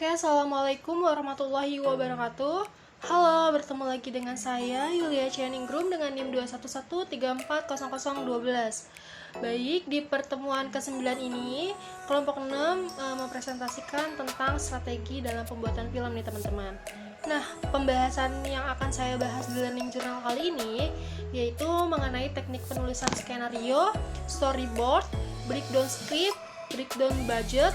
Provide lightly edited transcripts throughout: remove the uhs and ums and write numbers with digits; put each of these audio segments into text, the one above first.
Oke, assalamualaikum warahmatullahi wabarakatuh. Halo, bertemu lagi dengan saya Yulia Cianingrum dengan NIM 211340012. Baik, di pertemuan ke-9 ini kelompok 6 mempresentasikan tentang strategi dalam pembuatan film nih teman-teman. Nah, pembahasan yang akan saya bahas di Learning Journal kali ini yaitu mengenai teknik penulisan skenario, storyboard, breakdown script, breakdown budget,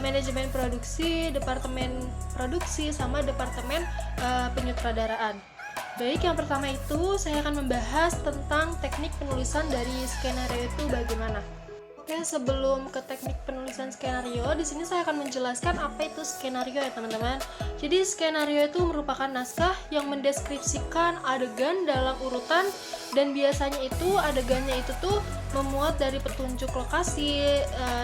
manajemen produksi, departemen produksi, sama departemen penyutradaraan. Baik, yang pertama itu saya akan membahas tentang teknik penulisan dari skenario itu bagaimana. Oke, sebelum ke teknik penulisan skenario, di sini saya akan menjelaskan apa itu skenario ya teman-teman. Jadi skenario itu merupakan naskah yang mendeskripsikan adegan dalam urutan, dan biasanya itu adegannya itu tuh memuat dari petunjuk lokasi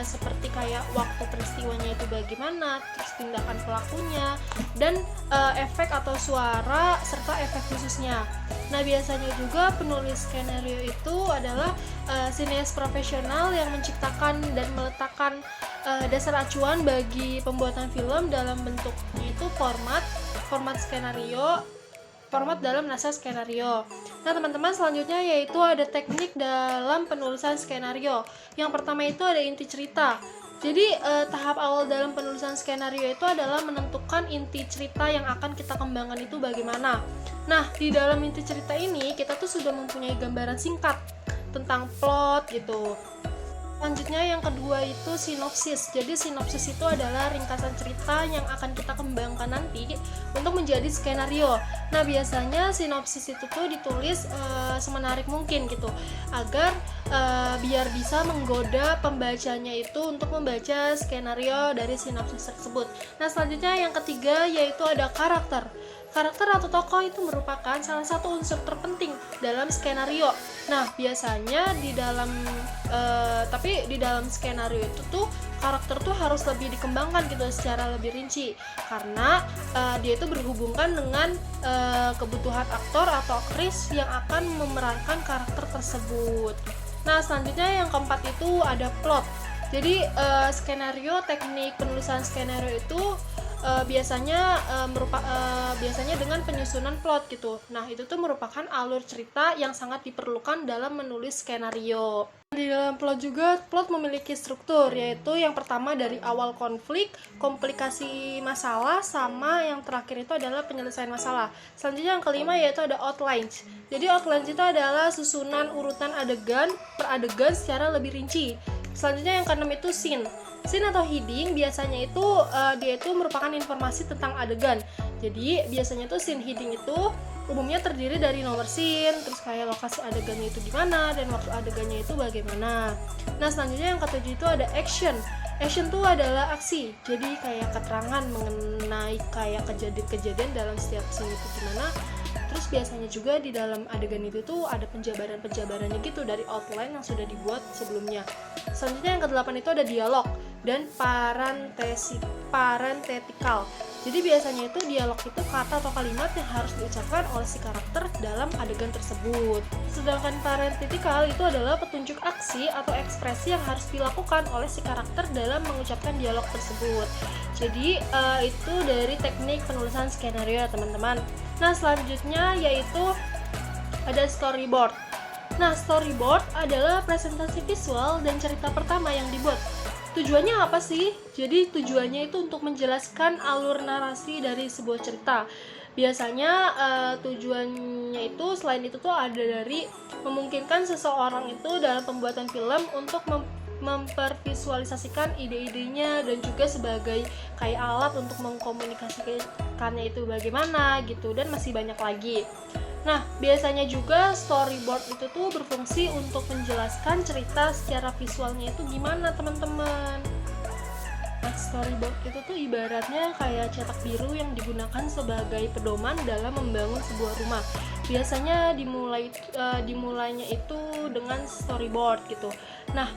seperti kayak waktu peristiwanya itu bagaimana, terus tindakan pelakunya, dan efek atau suara serta efek khususnya. Nah, biasanya juga penulis skenario itu adalah sineas profesional yang menciptakan dan meletakkan dasar acuan bagi pembuatan film dalam bentuknya itu format skenario, format dalam naskah skenario. Nah, teman-teman, selanjutnya yaitu ada teknik dalam penulisan skenario. Yang pertama itu ada inti cerita. Jadi tahap awal dalam penulisan skenario itu adalah menentukan inti cerita yang akan kita kembangkan itu bagaimana. Nah, di dalam inti cerita ini kita tuh sudah mempunyai gambaran singkat tentang plot gitu. Selanjutnya yang kedua itu sinopsis. Jadi sinopsis itu adalah ringkasan cerita yang akan kita kembangkan nanti untuk menjadi skenario. Nah, biasanya sinopsis itu tuh ditulis semenarik mungkin gitu, agar biar bisa menggoda pembacanya itu untuk membaca skenario dari sinopsis tersebut. Nah, selanjutnya yang ketiga yaitu ada karakter. Karakter atau tokoh itu merupakan salah satu unsur terpenting dalam skenario. Nah, biasanya di dalam di dalam skenario itu tuh karakter tuh harus lebih dikembangkan gitu secara lebih rinci, karena dia itu berhubungan dengan kebutuhan aktor atau aktris yang akan memerankan karakter tersebut. Nah, selanjutnya yang keempat itu ada plot. Jadi teknik penulisan skenario itu biasanya dengan penyusunan plot gitu. Nah, itu tuh merupakan alur cerita yang sangat diperlukan dalam menulis skenario. Di dalam plot juga, plot memiliki struktur, yaitu yang pertama dari awal konflik, komplikasi masalah, sama yang terakhir itu adalah penyelesaian masalah. Selanjutnya yang kelima yaitu ada outlines. Jadi outlines itu adalah susunan urutan adegan per adegan secara lebih rinci. Selanjutnya yang keenam itu scene. Scene atau heading biasanya itu dia itu merupakan informasi tentang adegan. Jadi biasanya tuh scene heading itu umumnya terdiri dari nomor scene, terus kayak lokasi adegannya itu di mana dan waktu adegannya itu bagaimana. Nah, selanjutnya yang ketujuh itu ada action. Action tuh adalah aksi. Jadi kayak keterangan mengenai kayak kejadian-kejadian dalam setiap scene itu gimana. Terus biasanya juga di dalam adegan itu tuh ada penjabaran-penjabarannya gitu dari outline yang sudah dibuat sebelumnya. Selanjutnya yang ke-8 itu ada dialog dan parentetikal. Jadi biasanya itu dialog itu kata atau kalimat yang harus diucapkan oleh si karakter dalam adegan tersebut. Sedangkan parentetikal itu adalah petunjuk aksi atau ekspresi yang harus dilakukan oleh si karakter dalam mengucapkan dialog tersebut. Jadi itu dari teknik penulisan skenario ya teman-teman. Nah, selanjutnya yaitu ada storyboard. Nah, storyboard adalah presentasi visual dan cerita pertama yang dibuat. Tujuannya apa sih? Jadi tujuannya itu untuk menjelaskan alur narasi dari sebuah cerita. Biasanya tujuannya itu selain itu tuh ada dari memungkinkan seseorang itu dalam pembuatan film untuk mempervisualisasikan ide-idenya dan juga sebagai kayak alat untuk mengkomunikasikannya itu bagaimana gitu, dan masih banyak lagi. Nah, biasanya juga storyboard itu tuh berfungsi untuk menjelaskan cerita secara visualnya itu gimana teman-teman. Nah, storyboard itu tuh ibaratnya kayak cetak biru yang digunakan sebagai pedoman dalam membangun sebuah rumah. Biasanya dimulainya itu dengan storyboard gitu. Nah,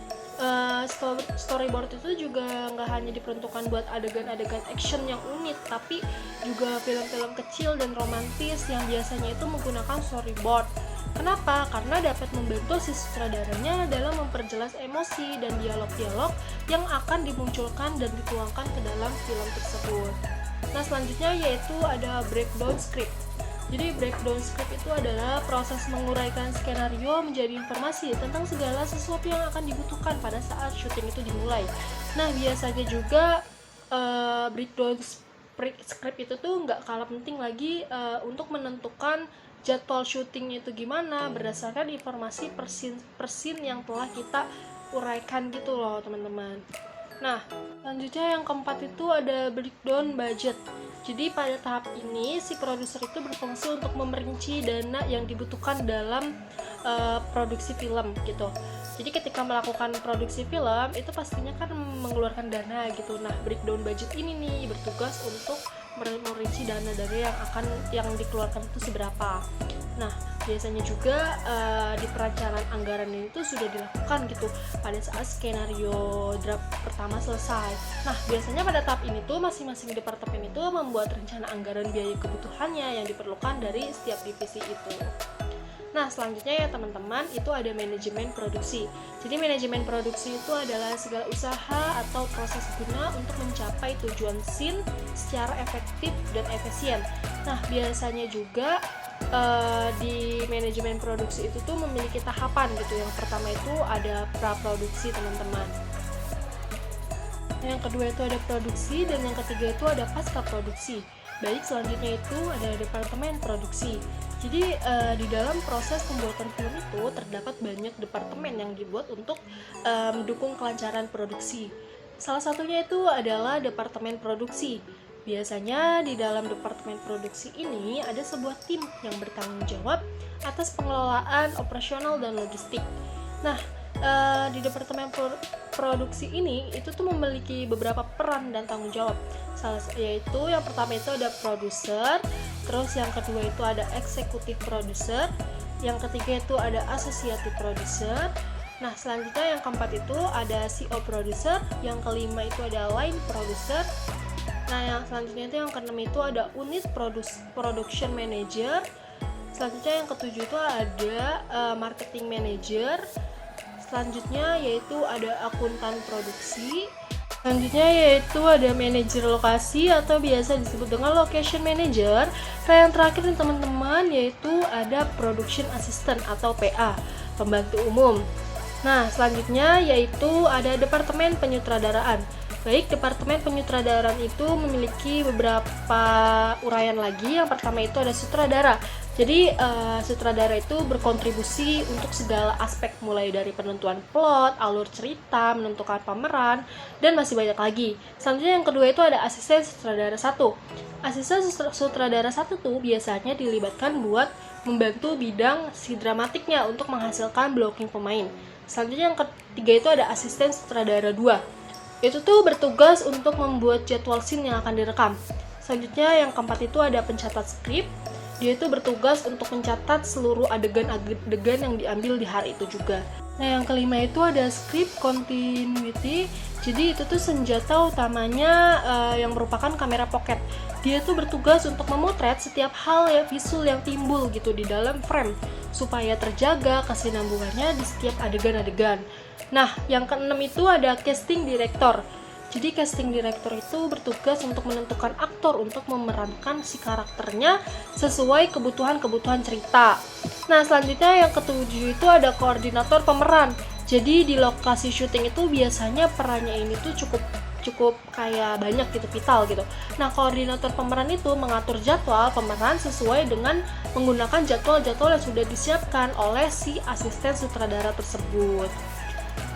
storyboard itu juga nggak hanya diperuntukkan buat adegan-adegan action yang unik, tapi juga film-film kecil dan romantis yang biasanya itu menggunakan storyboard. Kenapa? Karena dapat membantu si sutradaranya dalam memperjelas emosi dan dialog-dialog yang akan dimunculkan dan dituangkan ke dalam film tersebut. Nah, selanjutnya yaitu ada breakdown script. Jadi breakdown script itu adalah proses menguraikan skenario menjadi informasi tentang segala sesuatu yang akan dibutuhkan pada saat syuting itu dimulai. Nah, biasanya juga breakdown script itu tuh nggak kalah penting lagi untuk menentukan jadwal syutingnya itu gimana berdasarkan informasi per scene yang telah kita uraikan gitu loh teman-teman. Nah, selanjutnya yang keempat itu ada breakdown budget. Jadi pada tahap ini si produser itu berfungsi untuk memerinci dana yang dibutuhkan dalam produksi film gitu. Jadi ketika melakukan produksi film itu pastinya kan mengeluarkan dana gitu. Nah, breakdown budget ini nih bertugas untuk merinci dana yang dikeluarkan itu seberapa. Nah, biasanya juga di perencanaan anggaran itu sudah dilakukan gitu pada saat skenario draft pertama selesai. Nah, biasanya pada tahap ini tuh masing-masing departemen itu membuat rencana anggaran biaya kebutuhannya yang diperlukan dari setiap divisi itu. Nah, selanjutnya ya teman-teman, itu ada manajemen produksi. Jadi manajemen produksi itu adalah segala usaha atau proses guna untuk mencapai tujuan scene secara efektif dan efisien. Nah, biasanya juga di manajemen produksi itu tuh memiliki tahapan gitu. Yang pertama itu ada praproduksi teman-teman. Yang kedua itu ada produksi, dan yang ketiga itu ada pasca produksi. Baik, selanjutnya itu ada departemen produksi. Jadi di dalam proses pembuatan film itu terdapat banyak departemen yang dibuat untuk mendukung kelancaran produksi. Salah satunya itu adalah departemen produksi. Biasanya di dalam departemen produksi ini ada sebuah tim yang bertanggung jawab atas pengelolaan operasional dan logistik. Nah, di departemen produksi ini itu tuh memiliki beberapa peran dan tanggung jawab. Yaitu yang pertama itu ada produser, terus yang kedua itu ada eksekutif produser, yang ketiga itu ada associate producer. Nah, selanjutnya yang keempat itu ada CO producer, yang kelima itu ada line producer. Nah, yang selanjutnya itu yang keenam itu ada unit production manager. Selanjutnya yang ketujuh itu ada marketing manager. Selanjutnya yaitu ada akuntan produksi. Selanjutnya yaitu ada manajer lokasi atau biasa disebut dengan location manager. Nah, yang terakhir nih teman-teman yaitu ada production assistant atau PA, pembantu umum. Nah, selanjutnya yaitu ada departemen penyutradaraan. Baik, departemen penyutradaraan itu memiliki beberapa uraian lagi. Yang pertama itu ada sutradara. Jadi sutradara itu berkontribusi untuk segala aspek mulai dari penentuan plot, alur cerita, menentukan pemeran, dan masih banyak lagi. Selanjutnya yang kedua itu ada asisten sutradara 1. Asisten sutradara 1 tuh biasanya dilibatkan buat membantu bidang si dramatiknya untuk menghasilkan blocking pemain. Selanjutnya yang ketiga itu ada asisten sutradara 2. Itu tuh bertugas untuk membuat jadwal scene yang akan direkam. Selanjutnya yang keempat itu ada pencatat skrip. Dia itu bertugas untuk mencatat seluruh adegan-adegan yang diambil di hari itu juga. Nah, yang kelima itu ada script continuity. Jadi itu tuh senjata utamanya yang merupakan kamera pocket. Dia tuh bertugas untuk memotret setiap hal ya visual yang timbul gitu di dalam frame supaya terjaga kesinambungannya di setiap adegan-adegan. Nah, yang keenam itu ada casting director. Jadi casting director itu bertugas untuk menentukan aktor untuk memerankan si karakternya sesuai kebutuhan-kebutuhan cerita. Nah, selanjutnya yang ketujuh itu ada koordinator pemeran. Jadi di lokasi syuting itu biasanya perannya ini tuh cukup kayak banyak gitu, vital gitu. Nah, koordinator pemeran itu mengatur jadwal pemeran sesuai dengan menggunakan jadwal-jadwal yang sudah disiapkan oleh si asisten sutradara tersebut.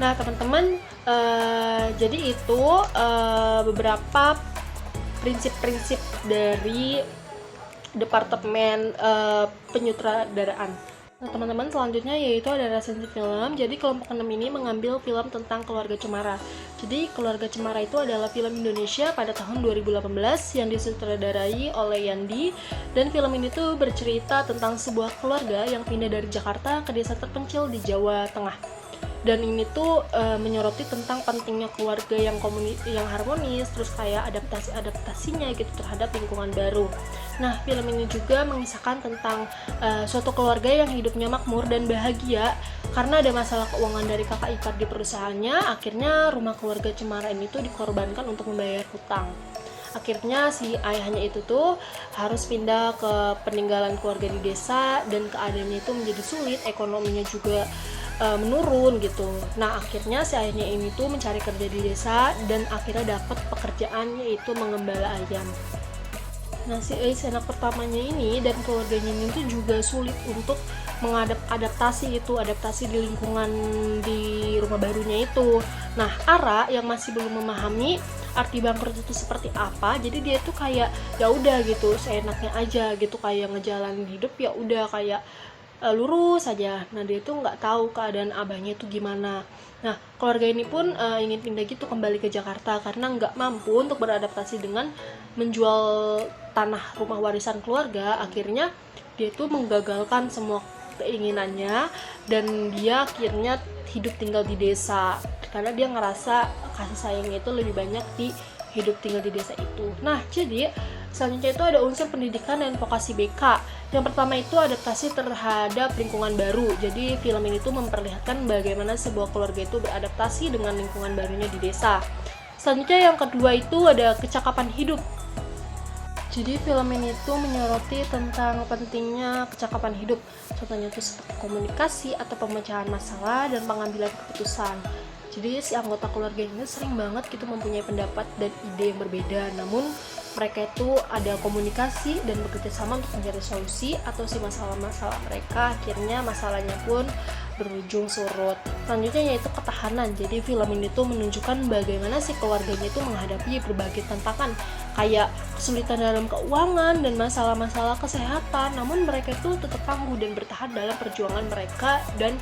Nah, teman-teman, jadi itu beberapa prinsip-prinsip dari departemen penyutradaraan. Nah, teman-teman, selanjutnya yaitu ada resensi film. Jadi kelompok 6 ini mengambil film tentang Keluarga Cemara. Jadi Keluarga Cemara itu adalah film Indonesia pada tahun 2018 yang disutradarai oleh Yandi, dan film ini tuh bercerita tentang sebuah keluarga yang pindah dari Jakarta ke desa terpencil di Jawa Tengah. dan ini tuh menyoroti tentang pentingnya keluarga yang harmonis, terus kayak adaptasinya gitu terhadap lingkungan baru. Nah, film ini juga mengisahkan tentang suatu keluarga yang hidupnya makmur dan bahagia karena ada masalah keuangan dari kakak ipar di perusahaannya. Akhirnya rumah keluarga cemara ini tuh dikorbankan untuk membayar hutang. Akhirnya si ayahnya itu tuh harus pindah ke peninggalan keluarga di desa dan keadaannya itu menjadi sulit, ekonominya juga menurun gitu. Nah, akhirnya si ayahnya ini tuh mencari kerja di desa dan akhirnya dapat pekerjaan yaitu mengembala ayam. Nah, si anak pertamanya ini dan keluarganya ini tuh juga sulit untuk adaptasi di lingkungan di rumah barunya itu. Nah, Ara yang masih belum memahami arti bangkrut itu seperti apa, jadi dia tuh kayak ya udah gitu, seenaknya aja gitu, kayak ngejalanin hidup ya udah kayak lurus saja. Nah, dia tuh nggak tahu keadaan abahnya itu gimana. Nah, keluarga ini pun ingin pindah gitu kembali ke Jakarta karena nggak mampu untuk beradaptasi dengan menjual tanah rumah warisan keluarga. Akhirnya dia tuh menggagalkan semua keinginannya dan dia akhirnya hidup tinggal di desa karena dia ngerasa kasih sayangnya itu lebih banyak di hidup tinggal di desa itu. Nah, jadi selanjutnya itu ada unsur pendidikan dan vokasi BK. Yang pertama itu adaptasi terhadap lingkungan baru. Jadi film ini tuh memperlihatkan bagaimana sebuah keluarga itu beradaptasi dengan lingkungan barunya di desa. Selanjutnya yang kedua itu ada kecakapan hidup. Jadi film ini tuh menyoroti tentang pentingnya kecakapan hidup. Contohnya tuh seperti komunikasi atau pemecahan masalah dan pengambilan keputusan. Jadi si anggota keluarga ini sering banget gitu mempunyai pendapat dan ide yang berbeda, namun mereka itu ada komunikasi dan bekerja sama untuk mencari solusi atau si masalah-masalah mereka. Akhirnya masalahnya pun berujung surut. Selanjutnya yaitu ketahanan. Jadi film ini tuh menunjukkan bagaimana si keluarganya itu menghadapi berbagai tantangan kayak kesulitan dalam keuangan dan masalah-masalah kesehatan, namun mereka itu tetap tangguh dan bertahan dalam perjuangan mereka dan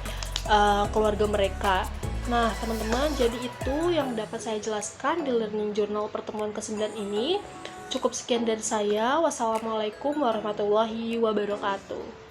keluarga mereka. Nah, teman-teman, jadi itu yang dapat saya jelaskan di Learning Journal pertemuan ke-9 ini. Cukup sekian dari saya. Wassalamualaikum warahmatullahi wabarakatuh.